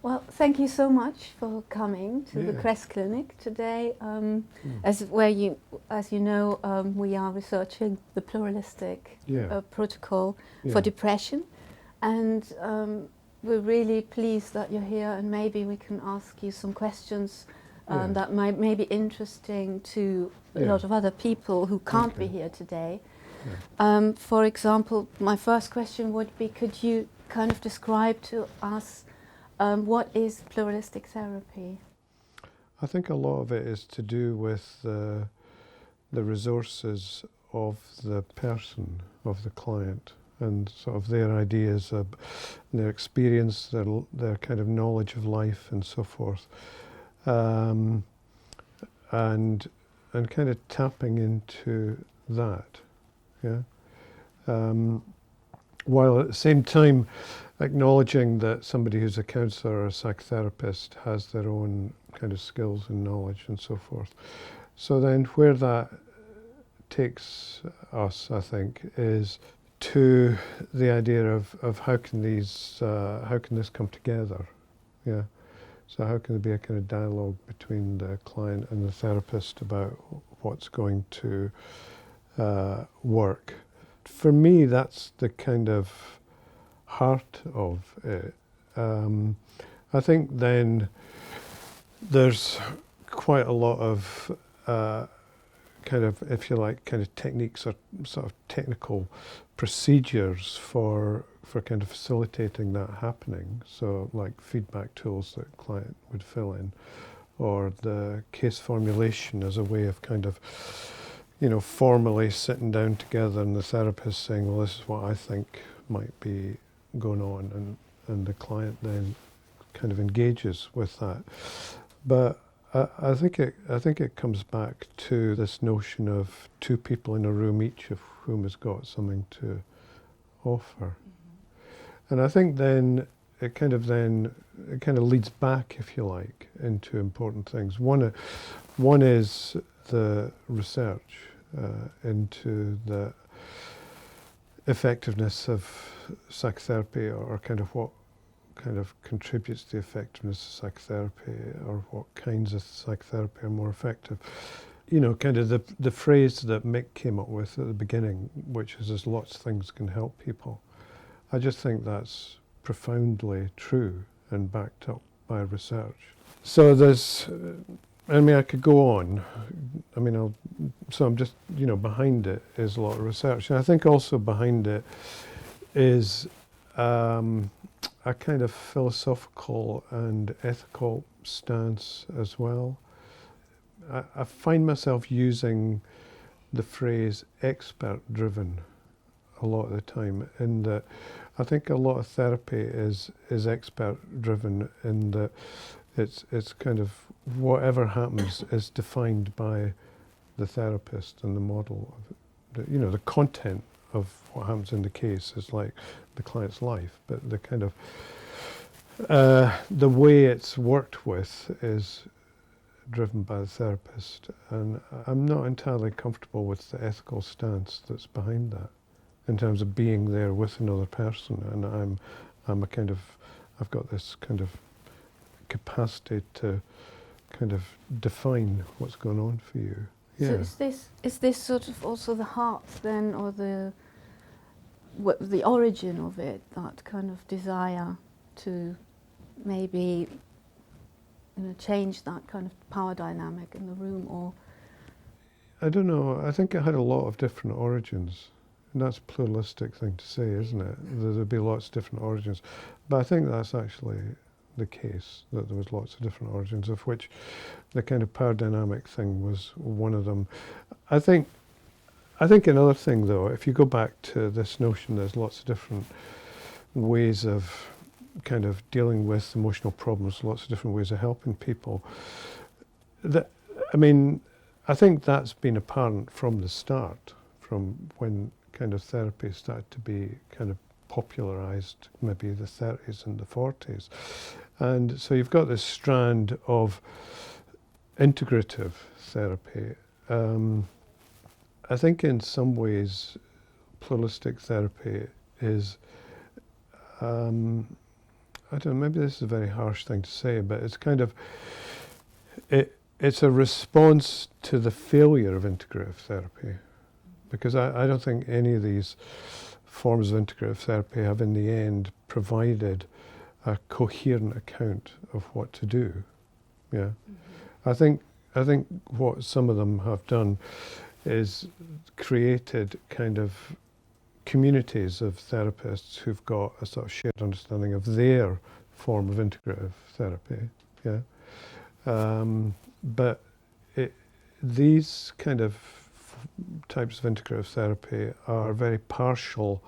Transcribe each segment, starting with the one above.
Well, thank you so much for coming to the CREST clinic today. As you know, we are researching the pluralistic protocol for depression, and we're really pleased that you're here. And maybe we can ask you some questions that may be interesting to a lot of other people who can't be here today. For example, my first question would be: could you kind of describe to us what is pluralistic therapy? I think a lot of it is to do with the resources of the person, of the client, and sort of their ideas, their experience, their kind of knowledge of life and so forth, and kind of tapping into that, while at the same time acknowledging that somebody who's a counsellor or a psychotherapist has their own kind of skills and knowledge and so forth. So then where that takes us, I think, is to the idea of how can this come together? Yeah. So how can there be a kind of dialogue between the client and the therapist about what's going to work? For me, that's the kind of heart of it. I think then there's quite a lot of kind of, if you like, kind of techniques or sort of technical procedures for kind of facilitating that happening. So like feedback tools that a client would fill in, or the case formulation as a way of kind of, formally sitting down together and the therapist saying, well, this is what I think might be going on, and the client then kind of engages with that. But I think it comes back to this notion of two people in a room, each of whom has got something to offer. And I think then it kind of leads back, if you like, into important things. One is the research into the effectiveness of psychotherapy, or kind of what kind of contributes to the effectiveness of psychotherapy, or what kinds of psychotherapy are more effective. Kind of the phrase that Mick came up with at the beginning, which is there's lots of things can help people. I just think that's profoundly true and backed up by research. So I could go on. So I'm just, behind it is a lot of research. And I think also behind it is a kind of philosophical and ethical stance as well. I find myself using the phrase expert-driven a lot of the time, in that I think a lot of therapy is expert-driven, in that it's kind of whatever happens is defined by the therapist and the model. The content of what happens in the case is like the client's life, but the kind of the way it's worked with is driven by the therapist, and I'm not entirely comfortable with the ethical stance that's behind that, in terms of being there with another person. And I've got this kind of capacity to kind of define what's going on for you. Yeah. So is this sort of also the heart then, or the origin of it, that kind of desire to maybe change that kind of power dynamic in the room? Or I don't know. I think it had a lot of different origins. And that's a pluralistic thing to say, isn't it? There'd be lots of different origins. But I think that's actually the case, that there was lots of different origins, of which the kind of power dynamic thing was one of them. I think another thing, though, if you go back to this notion, there's lots of different ways of kind of dealing with emotional problems, lots of different ways of helping people. I think that's been apparent from the start, from when kind of therapy started to be kind of popularized, maybe the 30s and the 40s. And so you've got this strand of integrative therapy. I think in some ways pluralistic therapy is I don't know, maybe this is a very harsh thing to say, but it's kind of, it's a response to the failure of integrative therapy. Because I don't think any of these forms of integrative therapy have in the end provided a coherent account of what to do. Yeah. Mm-hmm. I think what some of them have done is created kind of communities of therapists who've got a sort of shared understanding of their form of integrative therapy. Yeah. But these kind of types of integrative therapy are very partial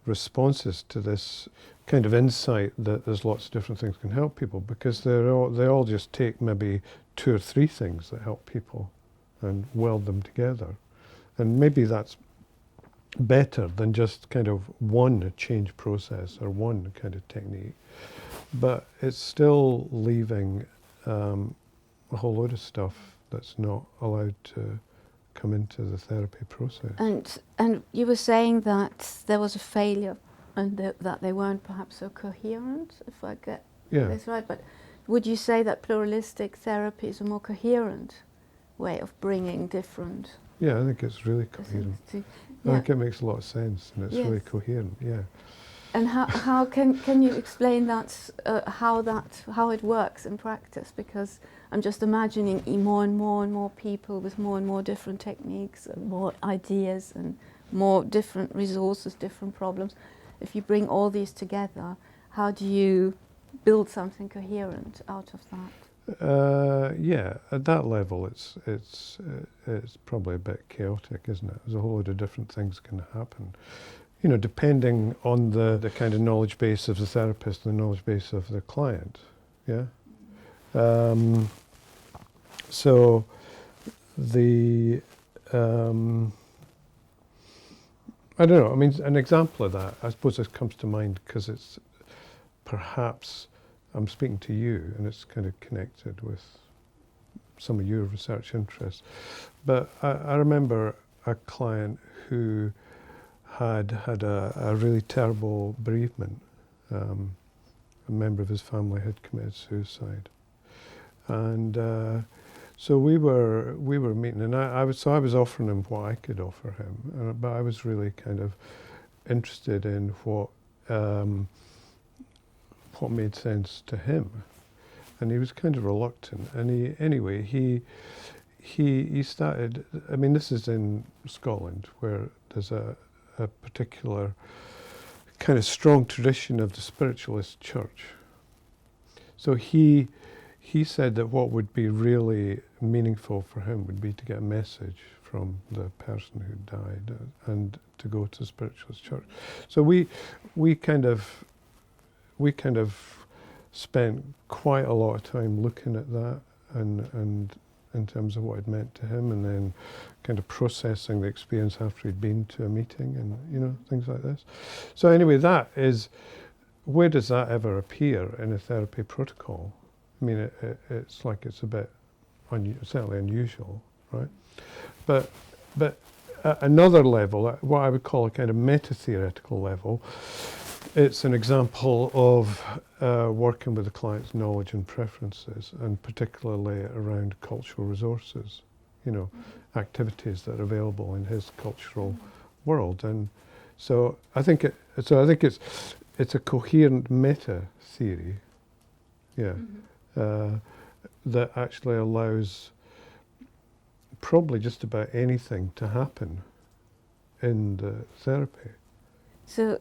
responses to this kind of insight that there's lots of different things can help people, because they all just take maybe 2 or 3 things that help people and weld them together. And maybe that's better than just kind of one change process or one kind of technique. But it's still leaving a whole load of stuff that's not allowed to come into the therapy process. And you were saying that there was a failure and that they weren't perhaps so coherent, if I get this right. But would you say that pluralistic therapy is a more coherent way of bringing different... Yeah, I think it's really coherent. I think it makes a lot of sense, and it's really coherent, yeah. And how can you explain that, how it works in practice? Because I'm just imagining more and more people with more and more different techniques and more ideas and more different resources, different problems. If you bring all these together, how do you build something coherent out of that? Yeah, at that level, it's probably a bit chaotic, isn't it? There's a whole lot of different things can happen. You know, depending on the kind of knowledge base of the therapist and the knowledge base of the client, yeah? So the, I don't know, I mean, an example of that, I suppose this comes to mind because it's perhaps, I'm speaking to you and it's kind of connected with some of your research interests. But I remember a client who had a really terrible bereavement. A member of his family had committed suicide, and so we were meeting, and I was offering him what I could offer him, but I was really kind of interested in what made sense to him, and he was kind of reluctant. And he started. I mean, this is in Scotland, where there's a particular kind of strong tradition of the spiritualist church. So he said that what would be really meaningful for him would be to get a message from the person who died and to go to the spiritualist church. So we kind of spent quite a lot of time looking at that and in terms of what it meant to him, and then kind of processing the experience after he'd been to a meeting and, you know, things like this. So anyway, that is, where does that ever appear in a therapy protocol? I mean, it's like it's a bit, certainly unusual, right? But at another level, at what I would call a kind of meta-theoretical level, it's an example of working with the client's knowledge and preferences, and particularly around cultural resources, you know, activities that are available in his cultural world. And so I think it's a coherent meta theory, yeah, that actually allows probably just about anything to happen in the therapy. So,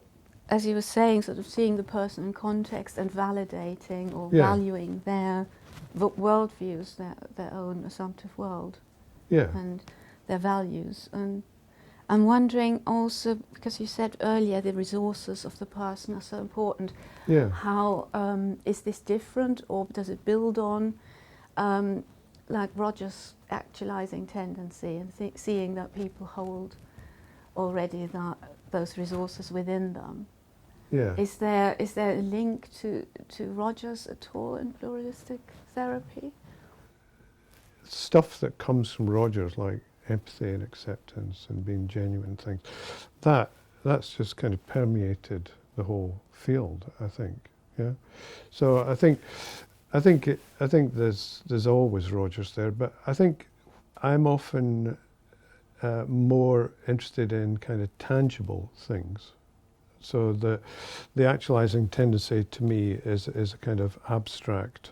as you were saying, sort of seeing the person in context and validating or valuing their worldviews, their own assumptive world, and their values. And I'm wondering also, because you said earlier the resources of the person are so important, how is this different, or does it build on like Roger's actualizing tendency and seeing that people hold already those resources within them? Yeah. Is there a link to Rogers at all in pluralistic therapy? Stuff that comes from Rogers, like empathy and acceptance and being genuine things, that's just kind of permeated the whole field, I think. Yeah. So I think there's always Rogers there, but I think I'm often more interested in kind of tangible things. So the actualizing tendency to me is a kind of abstract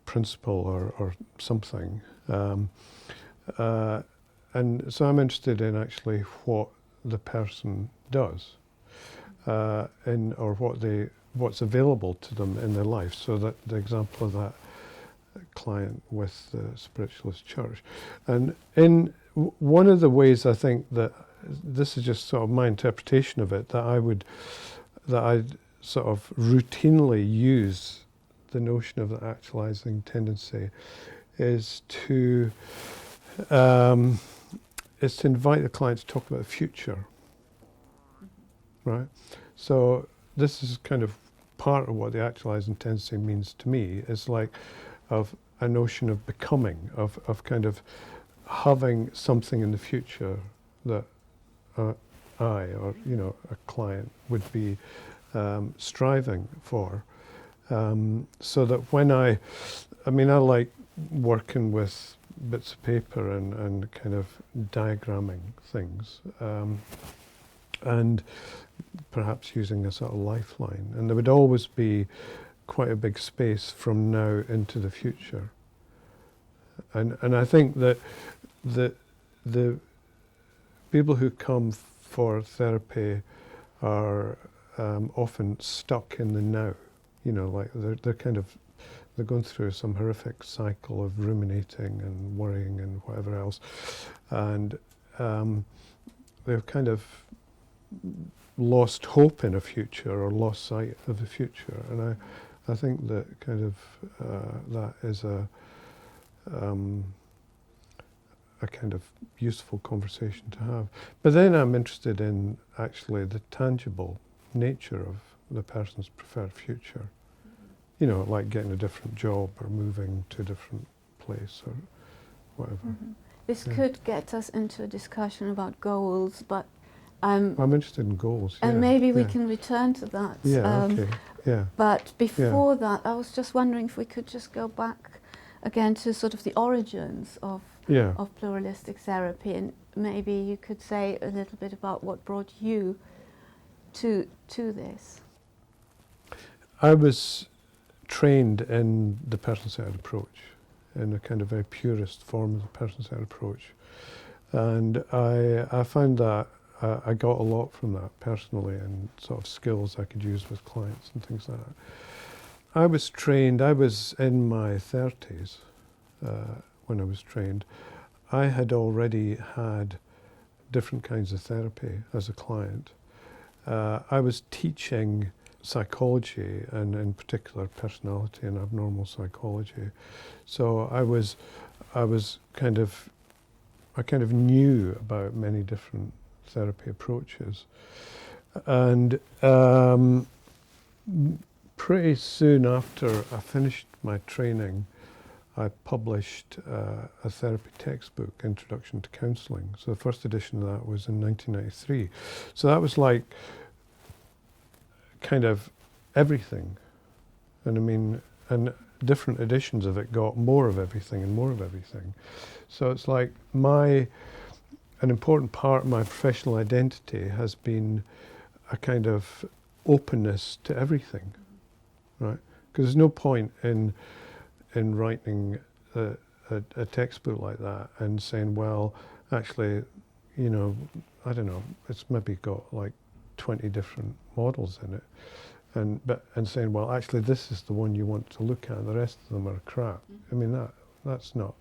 principle or something. And so I'm interested in actually what the person does or what's available to them in their life. So that the example of that client with the spiritualist church. And in one of the ways I think that this is just sort of my interpretation of it, that I'd sort of routinely use the notion of the actualizing tendency is to invite the client to talk about the future, right? So this is kind of part of what the actualizing tendency means to me. It's like of a notion of becoming, of kind of having something in the future that I or a client would be striving for, so that when I like working with bits of paper and kind of diagramming things, and perhaps using a sort of lifeline, and there would always be quite a big space from now into the future, and I think that the people who come for therapy are often stuck in the now. Like they're going through some horrific cycle of ruminating and worrying and whatever else, and they've kind of lost hope in a future or lost sight of the future. And I think that kind of that is a kind of useful conversation to have. But then I'm interested in actually the tangible nature of the person's preferred future. Like getting a different job or moving to a different place or whatever. Mm-hmm. This could get us into a discussion about goals, but I'm interested in goals. And maybe we can return to that. Yeah, okay. Yeah. But before that, I was just wondering if we could just go back again to sort of the origins of pluralistic therapy, and maybe you could say a little bit about what brought you to this. I was trained in the person-centered approach, in a kind of very purist form of the person-centered approach, and I found that I got a lot from that personally, and sort of skills I could use with clients and things like that. I was trained, I was in my 30s when I was trained. I had already had different kinds of therapy as a client. I was teaching psychology, and in particular personality and abnormal psychology. So I kind of knew about many different therapy approaches, and pretty soon after I finished my training, I published a therapy textbook, Introduction to Counselling. So the first edition of that was in 1993. So that was like kind of everything, and and different editions of it got more of everything and more of everything. So it's like an important part of my professional identity has been a kind of openness to everything, right? Because there's no point in writing a textbook like that and saying, well, actually, I don't know, it's maybe got like 20 different models in it, and saying, well, actually, this is the one you want to look at, the rest of them are crap. I mean, that's not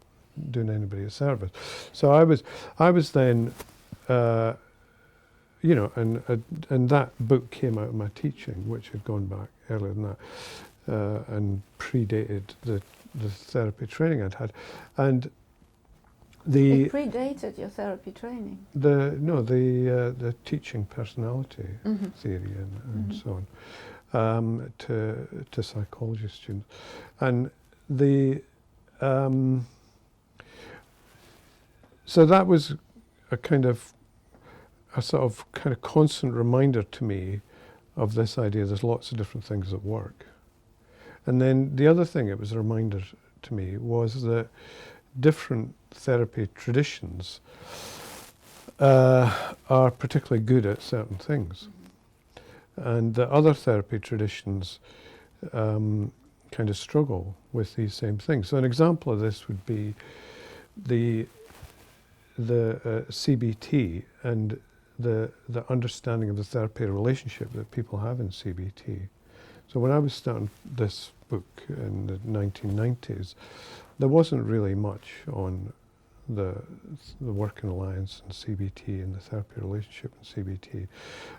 doing anybody a service. So I was then, and that book came out of my teaching, which had gone back earlier than that, and predated the therapy training I'd had, and it predated your therapy training. The teaching personality theory and so on, to psychology students, and so that was a sort of constant reminder to me of this idea there's lots of different things that work. And then the other thing it was a reminder to me was that different therapy traditions are particularly good at certain things. And the other therapy traditions kind of struggle with these same things. So an example of this would be the CBT and the understanding of the therapy relationship that people have in CBT. So when I was starting this book in the 1990s, there wasn't really much on the working alliance and CBT and the therapy relationship and CBT.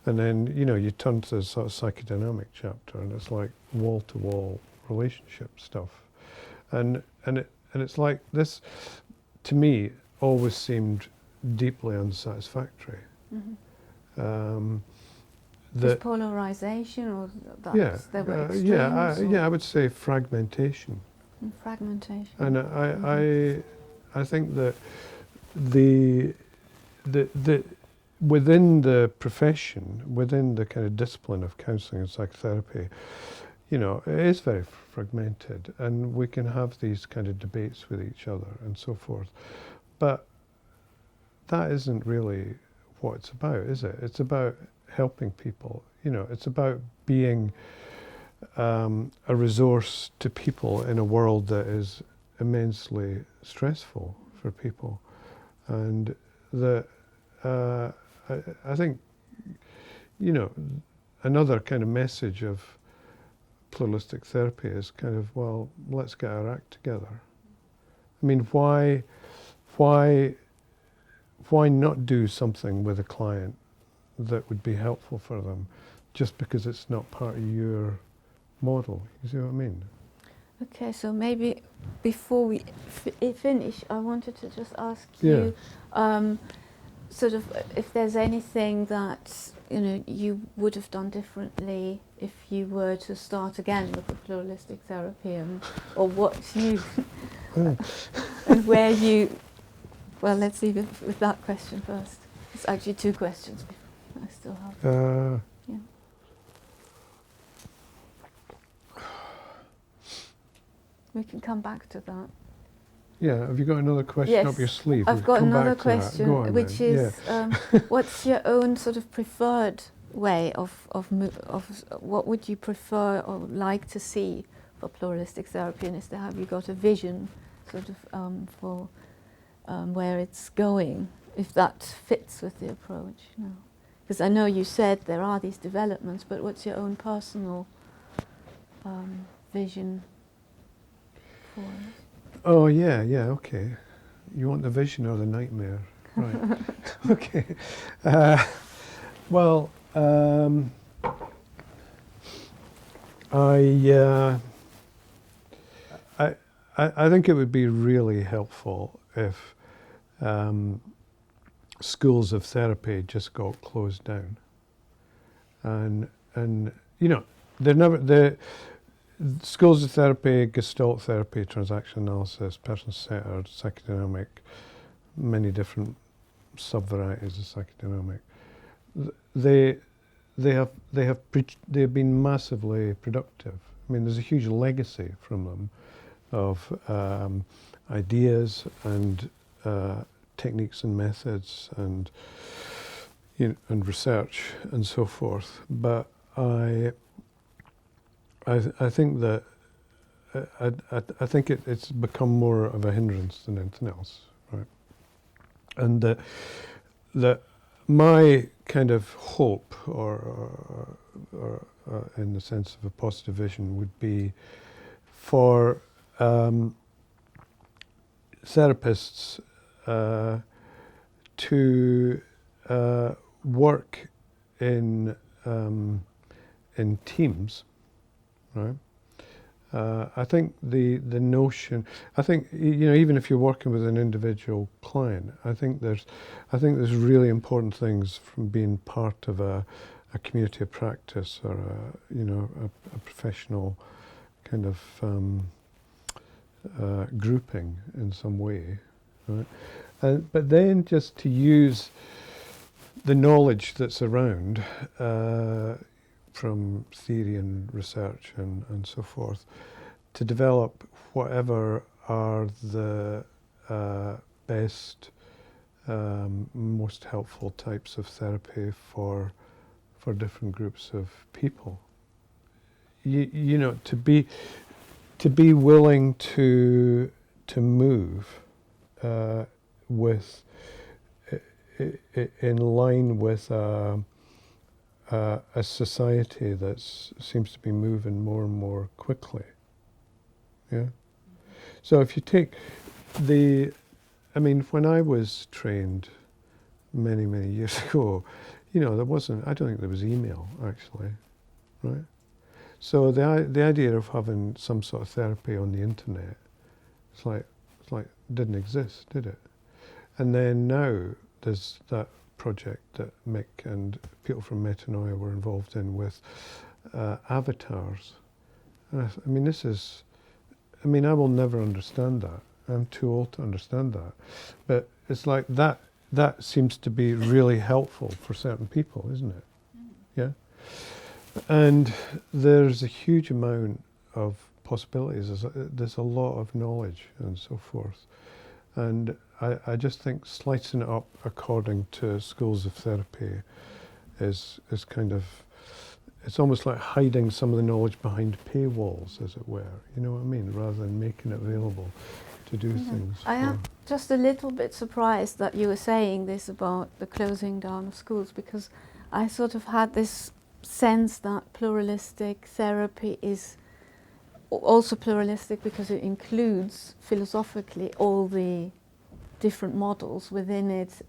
And then, you know, you turn to the sort of psychodynamic chapter and it's like wall-to-wall relationship stuff. And it's like this, to me, always seemed deeply unsatisfactory. This polarization, or I would say fragmentation. Fragmentation. And I think that the within the profession, within the kind of discipline of counselling and psychotherapy, you know, it is very fragmented, and we can have these kind of debates with each other and so forth. But that isn't really what it's about, is it? It's about helping people. You know, it's about being a resource to people in a world that is immensely stressful for people. And I think, you know, another kind of message of pluralistic therapy is kind of, well, let's get our act together. I mean, why not do something with a client that would be helpful for them just because it's not part of your model? You see what I mean? Okay, so maybe before we finish, I wanted to just ask you, sort of, if there's anything that, you know, you would have done differently if you were to start again with the pluralistic therapy, or what you, and where you. Well, let's leave it with that question first. It's actually two questions. I still have. We can come back to that. Yeah, have you got another question up your sleeve? I've got another question, which is, what's your own sort of preferred way of what would you prefer or like to see for pluralistic therapy, and have you got a vision sort of for where it's going, if that fits with the approach? Because I know you said there are these developments, but what's your own personal vision for it? Oh, yeah, okay. You want the vision or the nightmare? Right. Okay. Well, I think it would be really helpful if schools of therapy just got closed down, and you know, the schools of therapy, Gestalt therapy, transaction analysis, person-centered, psychodynamic, many different sub-varieties of psychodynamic. They've been massively productive. I mean, there's a huge legacy from them of ideas and techniques and methods and, you know, and research and so forth. But I think that I think it's become more of a hindrance than anything else, right? And that my kind of hope, or in the sense of a positive vision, would be for therapists to work in teams, right? I think the notion, I think, you know, even if you're working with an individual client, I think there's really important things from being part of a community of practice, or a professional kind of grouping in some way, right? But then just to use the knowledge that's around from theory and research and so forth, to develop whatever are the best, most helpful types of therapy for different groups of people. You know, to be willing to move with in line with a society that seems to be moving more and more quickly. Yeah. So if you take I mean, when I was trained many years ago, you know, I don't think there was email actually, right? So the idea of having some sort of therapy on the internet, it's like didn't exist, did it? And then now there's that project that Mick and people from Metanoia were involved in with avatars. And I mean, I will never understand that. I'm too old to understand that. But it's like that seems to be really helpful for certain people, isn't it? Yeah? And there's a huge amount of possibilities. There's a lot of knowledge and so forth. And I just think slicing it up according to schools of therapy is kind of, it's almost like hiding some of the knowledge behind paywalls, as it were. You know what I mean? Rather than making it available to do things. I am just a little bit surprised that you were saying this about the closing down of schools, because I sort of had this sense that pluralistic therapy is also pluralistic because it includes philosophically all the different models within it,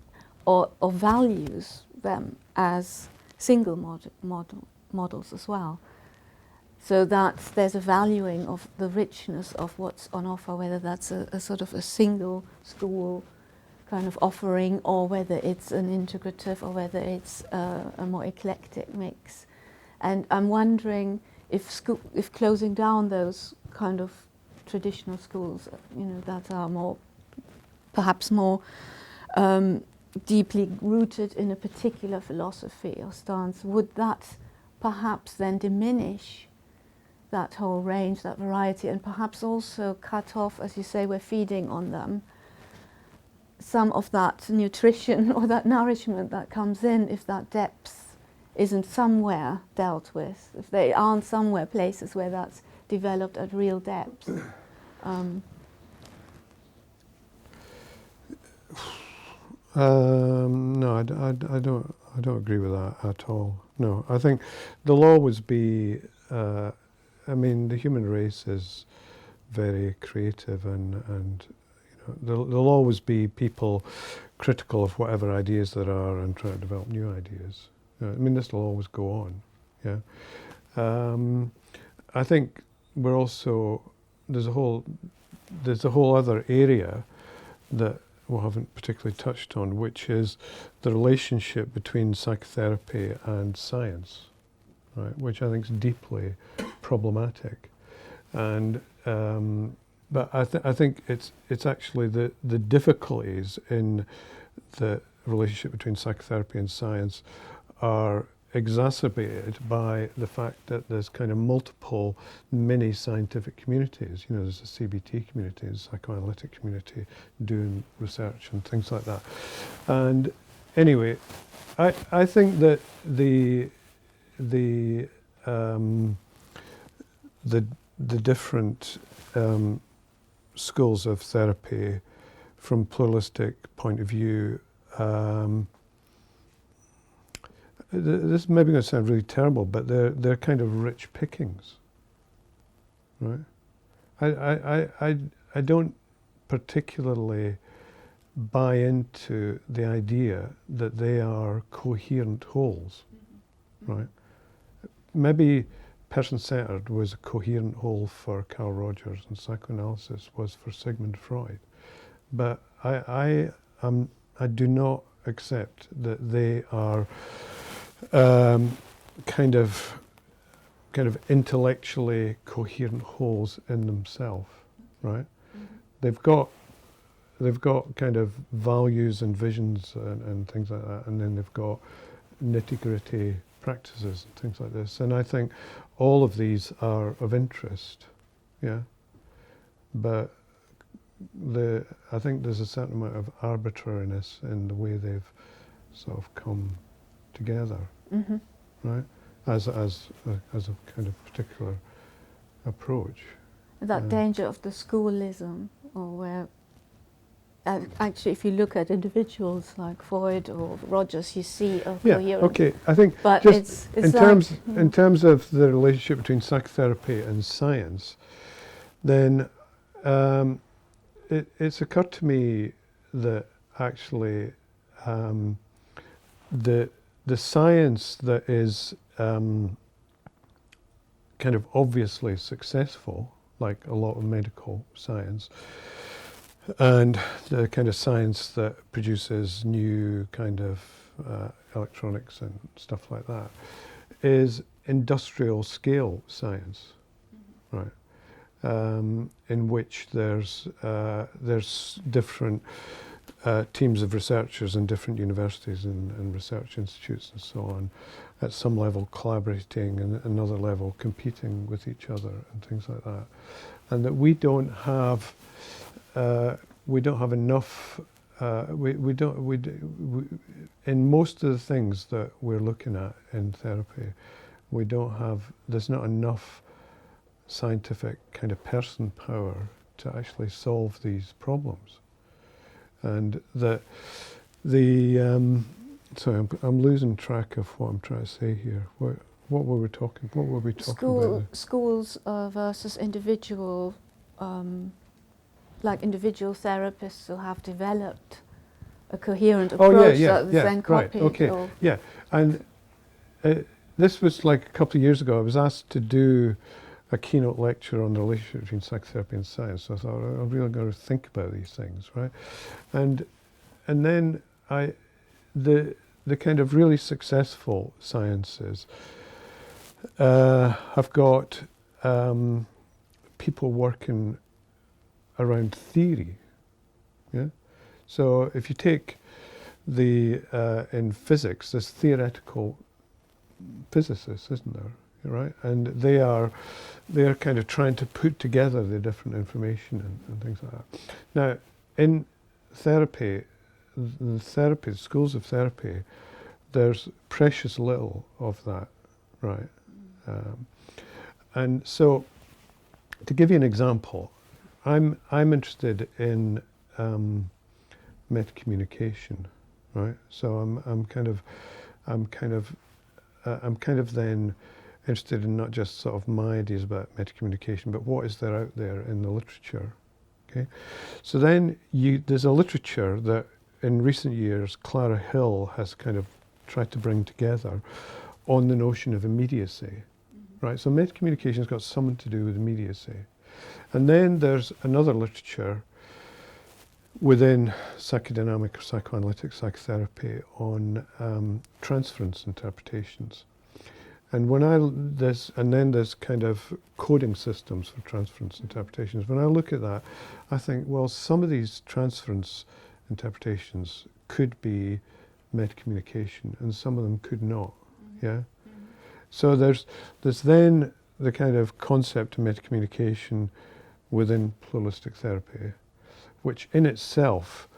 or values them as single models as well. So that there's a valuing of the richness of what's on offer, whether that's a sort of a single school kind of offering, or whether it's an integrative, or whether it's a more eclectic mix. And I'm wondering if closing down those kind of traditional schools, you know, that are perhaps more deeply rooted in a particular philosophy or stance, would that perhaps then diminish that whole range, that variety, and perhaps also cut off, as you say, we're feeding on them, some of that nutrition or that nourishment that comes in, if that depth isn't somewhere dealt with, if they aren't somewhere places where that's developed at real depth. No, I don't agree with that at all. No, I think there'll always be. I mean, the human race is very creative, and you know, there'll always be people critical of whatever ideas there are and trying to develop new ideas. I mean, this will always go on. Yeah. I think we're also there's a whole other area that we haven't particularly touched on, which is the relationship between psychotherapy and science, right? Which I think is deeply problematic, and but I think it's actually the difficulties in the relationship between psychotherapy and science are exacerbated by the fact that there's kind of multiple mini scientific communities. You know, there's a CBT community, there's a psychoanalytic community doing research and things like that. And anyway, I think that the different schools of therapy from pluralistic point of view, this is maybe going to sound really terrible, but they're kind of rich pickings, right? I don't particularly buy into the idea that they are coherent wholes, right? Maybe person-centered was a coherent whole for Carl Rogers, and psychoanalysis was for Sigmund Freud, but I do not accept that they are kind of intellectually coherent wholes in themselves, right? They've got kind of values and visions and things like that, and then they've got nitty-gritty practices and things like this. And I think all of these are of interest, yeah. But I think there's a certain amount of arbitrariness in the way they've sort of come together, right? As a kind of particular approach. That danger of the schoolism, or where actually, if you look at individuals like Freud or Rogers, you see a coherent. Okay. I think, but just it's in terms of the relationship between psychotherapy and science, then it's occurred to me that actually the science that is kind of obviously successful, like a lot of medical science, and the kind of science that produces new kind of electronics and stuff like that, is industrial scale science, right? In which there's different teams of researchers in different universities and research institutes and so on, at some level collaborating and another level competing with each other and things like that, and that we don't have enough. In most of the things that we're looking at in therapy, there's not enough scientific kind of person power to actually solve these problems, and that sorry, I'm losing track of what I'm trying to say here. What were we talking about? Schools versus individual, like individual therapists who have developed a coherent approach that is then copied. Right, okay, yeah, and this was like a couple of years ago. I was asked to do a keynote lecture on the relationship between psychotherapy and science. So I thought, I've really got to think about these things, right? And then the kind of really successful sciences have got people working around theory, yeah? So if you take in physics, there's theoretical physicists, isn't there? Right, and they're kind of trying to put together the different information and things like that. Now, in therapy, the schools of therapy, there's precious little of that, right? And so, to give you an example, I'm interested in metacommunication, right? So I'm kind of then interested in not just sort of my ideas about metacommunication, but what is there out there in the literature, okay? So then there's a literature that in recent years Clara Hill has kind of tried to bring together on the notion of immediacy, right? So metacommunication has got something to do with immediacy. And then there's another literature within psychodynamic or psychoanalytic psychotherapy on transference interpretations. And then there's kind of coding systems for transference interpretations. When I look at that, I think, well, some of these transference interpretations could be metacommunication, and some of them could not. Yeah. So there's then the kind of concept of metacommunication within pluralistic therapy, which in itself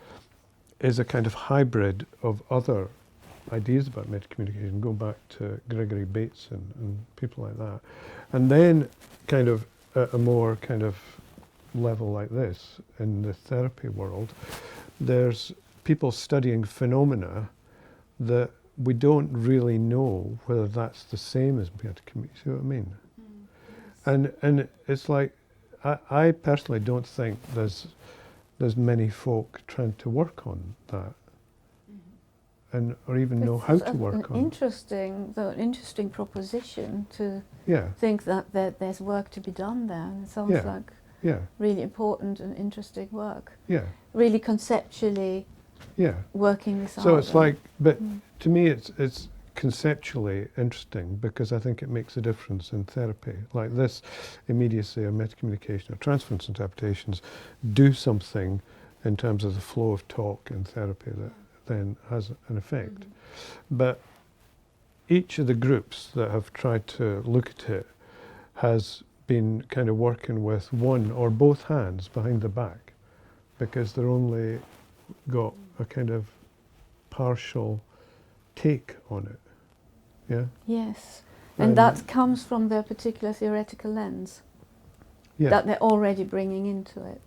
is a kind of hybrid of other ideas about metacommunication, go back to Gregory Bates and people like that. And then kind of at a more kind of level like this, in the therapy world, there's people studying phenomena that we don't really know whether that's the same as metacommunication. See what I mean? And it's like, I personally don't think there's many folk trying to work on that. Or even know how to work on it. An interesting proposition to think that there's work to be done there. It sounds like really important and interesting work. Yeah. Really conceptually working this out. So it's like, but to me it's conceptually interesting because I think it makes a difference in therapy. Like this immediacy or metacommunication or transference interpretations do something in terms of the flow of talk in therapy that then has an effect. But each of the groups that have tried to look at it has been kind of working with one or both hands behind the back, because they're only got a kind of partial take on it. Yeah? Yes. And that comes from their particular theoretical lens that they're already bringing into it,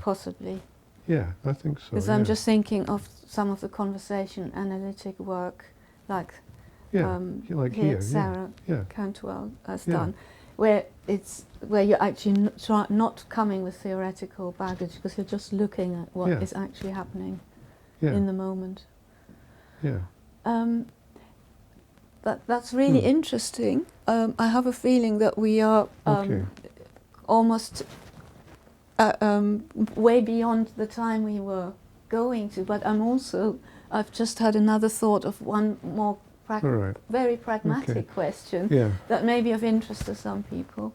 possibly. Yeah, I think so. Because I'm just thinking of some of the conversation analytic work, like here Sarah Cantwell has done, where you're actually not coming with theoretical baggage, because you're just looking at what is actually happening in the moment. Yeah. That's really interesting. I have a feeling that we are almost way beyond the time we were going to, but I've just had another thought of one more very pragmatic question that may be of interest to some people.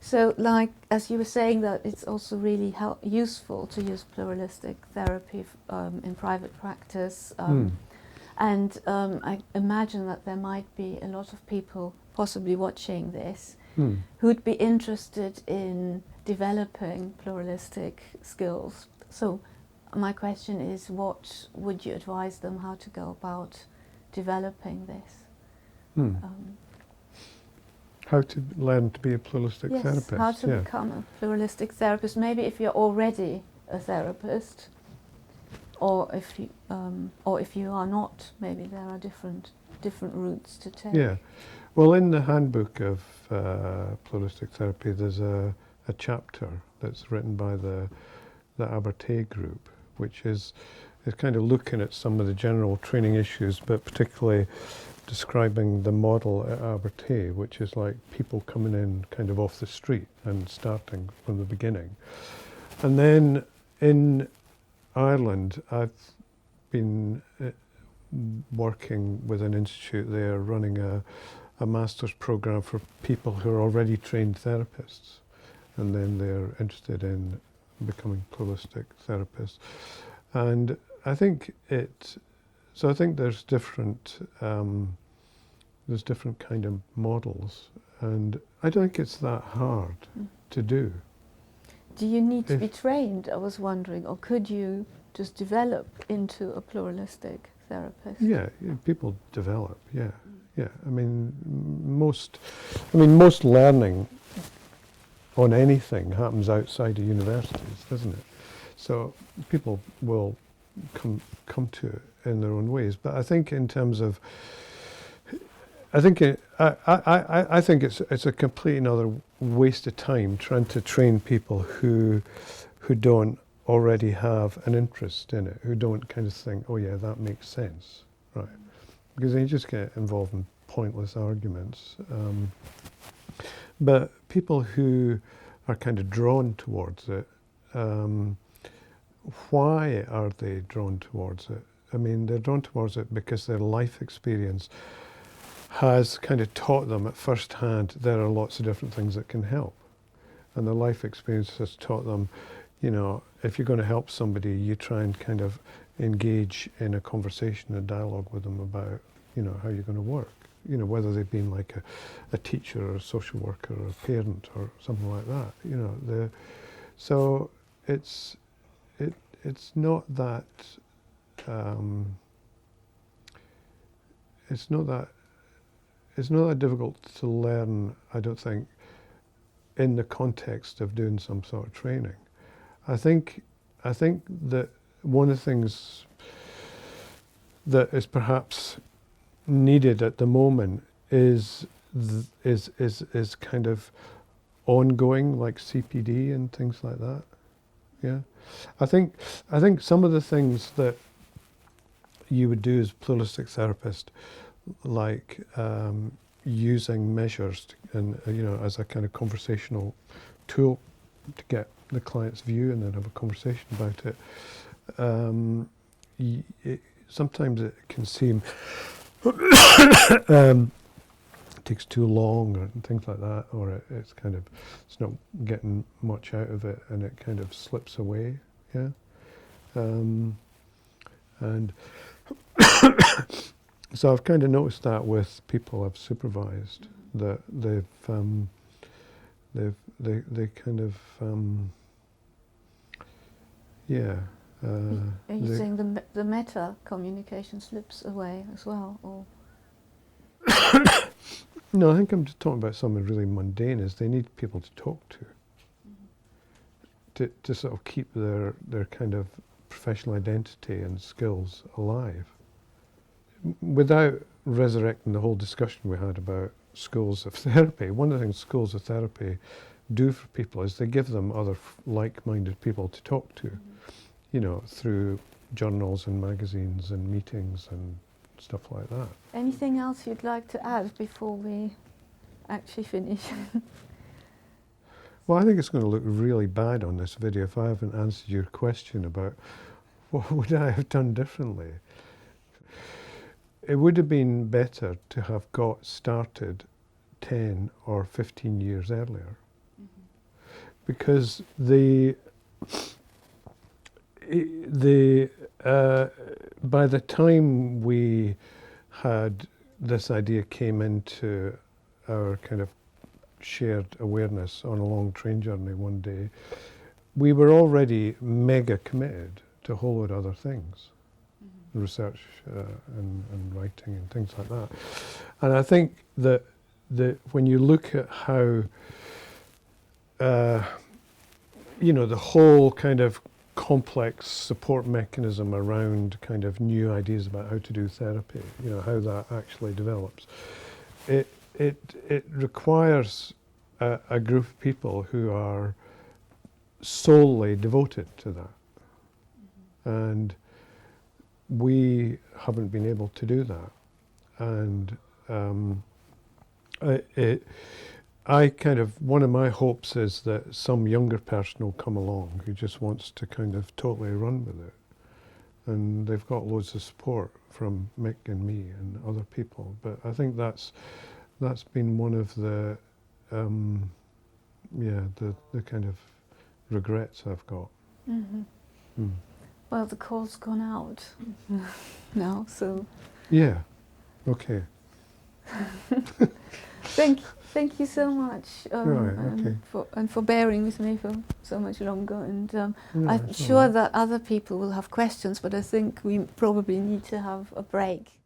So, like, as you were saying, that it's also really useful to use pluralistic therapy in private practice. And I imagine that there might be a lot of people possibly watching this who'd be interested in developing pluralistic skills. So my question is, what would you advise them how to go about developing this? How to learn to be a pluralistic therapist. How to become a pluralistic therapist. Maybe if you're already a therapist, or if you are not, maybe there are different routes to take. Yeah, well, in the handbook of pluralistic therapy, there's a chapter that's written by the Abertay group, which is kind of looking at some of the general training issues, but particularly describing the model at Abertay, which is like people coming in kind of off the street and starting from the beginning. And then in Ireland, I've been working with an institute there running a master's program for people who are already trained therapists, and then they're interested in becoming pluralistic therapists. And I think there's different kind of models, and I don't think it's that hard to do. Do you need to be trained, I was wondering, or could you just develop into a pluralistic therapist? Yeah, people develop, yeah. I mean, most learning on anything happens outside of universities, doesn't it? So people will come to it in their own ways. But I think in terms of, I think it's a complete another waste of time trying to train people who don't already have an interest in it, who don't kind of think, oh yeah, that makes sense, right? Because then you just get involved in pointless arguments. But people who are kind of drawn towards it, why are they drawn towards it? I mean, they're drawn towards it because their life experience has kind of taught them at first hand there are lots of different things that can help. And their life experience has taught them, you know, if you're going to help somebody, you try and kind of engage in a conversation, a dialogue with them about, you know, how you're going to work. You know, whether they've been like a teacher or a social worker or a parent or something like that. You know, so it's not that it's not that difficult to learn, I don't think, in the context of doing some sort of training. I think that one of the things that is perhaps needed at the moment is kind of ongoing, like CPD and things like that. Yeah, I think some of the things that you would do as a pluralistic therapist, like using measures and you know, as a kind of conversational tool to get the client's view and then have a conversation about it. Sometimes it can seem takes too long or things like that, or it's not getting much out of it and it kind of slips away. Yeah, and So I've kind of noticed that with people I've supervised, that they kind of, Are you saying the meta communication slips away as well, or? No, I think I'm just talking about something really mundane. Is they need people to talk to sort of keep their kind of professional identity and skills alive, without resurrecting the whole discussion we had about schools of therapy. One of the things schools of therapy do for people is they give them other like-minded people to talk to, you know, through journals and magazines and meetings and stuff like that. Anything else you'd like to add before we actually finish? Well, I think it's going to look really bad on this video if I haven't answered your question about what would I have done differently. It would have been better to have got started 10 or 15 years earlier, because by the time we had this idea came into our kind of shared awareness on a long train journey one day, we were already mega committed to a whole lot of other things, research and writing and things like that. And I think that when you look at how, you know, the whole kind of complex support mechanism around kind of new ideas about how to do therapy, you know, how that actually develops, it requires a group of people who are solely devoted to that. And we haven't been able to do that. And I kind of, one of my hopes is that some younger person will come along who just wants to kind of totally run with it. And they've got loads of support from Mick and me and other people. But I think that's been one of the, the kind of regrets I've got. Well, the call's gone out now, so. Yeah, okay. Thank you so much, for bearing with me for so much longer. And I'm sure that other people will have questions, but I think we probably need to have a break.